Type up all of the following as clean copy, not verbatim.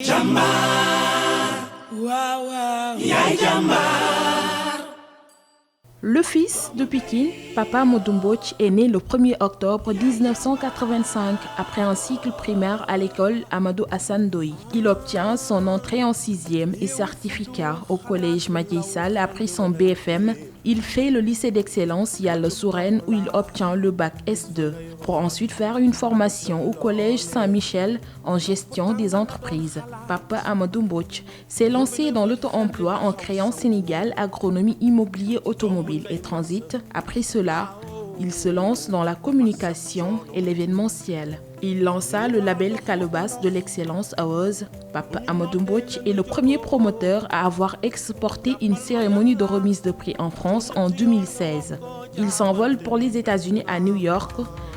Le fils de Pikine, Papa Amadou Mbodj, est né le 1er octobre 1985 après un cycle primaire à l'école Amadou Hassan Doyi. Il obtient son entrée en 6e et certificat au collège Madiaye Sall après son BFM. Il fait le lycée d'excellence Yalla Sourène où il obtient le bac S2 pour ensuite faire une formation au collège Saint-Michel en gestion des entreprises. Papa Amadou Mbodj s'est lancé dans l'auto-emploi en créant Sénégal Agronomie Immobilier Automobile et Transit. Après cela, il se lance dans la communication et l'événementiel. Il lança le label Calebasse de l'excellence Awoz. Papa Amadou Mbodj est le premier promoteur à avoir exporté une cérémonie de remise de prix en France en 2016. Il s'envole pour les États-Unis à New York,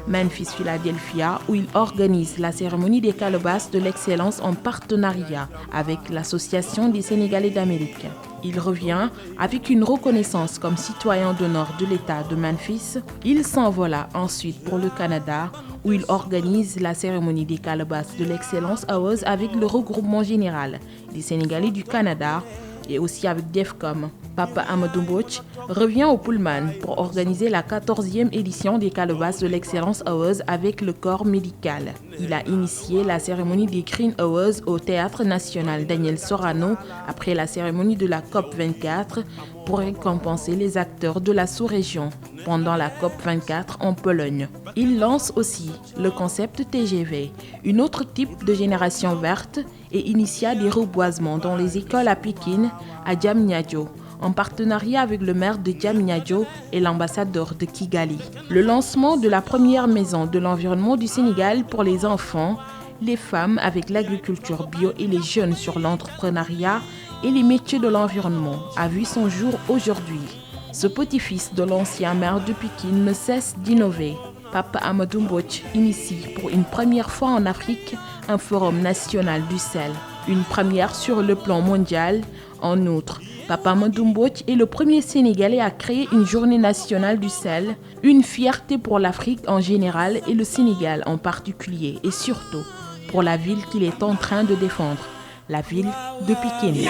Memphis, Philadelphia, où il organise la cérémonie des Calebasses de l'excellence en partenariat avec l'Association des Sénégalais d'Amérique. Il revient avec une reconnaissance comme citoyen d'honneur de l'État de Memphis. Il s'envola ensuite pour le Canada, où il organise la cérémonie des Calebasses de l'excellence Awoz avec le regroupement général des Sénégalais du Canada et aussi avec DEFCOM. Papa Amadou Mbodj revient au Pullman pour organiser la 14e édition des Calebasses de l'excellence Awoz avec le corps médical. Il a initié la cérémonie des Green Awards au Théâtre National Daniel Sorano après la cérémonie de la COP24 pour récompenser les acteurs de la sous-région pendant la COP24 en Pologne. Il lance aussi le concept TGV, une autre type de génération verte, et initia des reboisements dans les écoles à Pikine, à Diamniadio, en partenariat avec le maire de Diamniadio et l'ambassadeur de Kigali. Le lancement de la première maison de l'environnement du Sénégal pour les enfants, les femmes avec l'agriculture bio et les jeunes sur l'entrepreneuriat et les métiers de l'environnement a vu son jour aujourd'hui. Ce petit-fils de l'ancien maire de Pikine ne cesse d'innover. Papa Amadou Mbodj initie pour une première fois en Afrique un forum national du sel, une première sur le plan mondial. En outre, Papa Amadou Mbodj est le premier Sénégalais à créer une journée nationale du sel, une fierté pour l'Afrique en général et le Sénégal en particulier, et surtout pour la ville qu'il est en train de défendre, la ville de Pikine.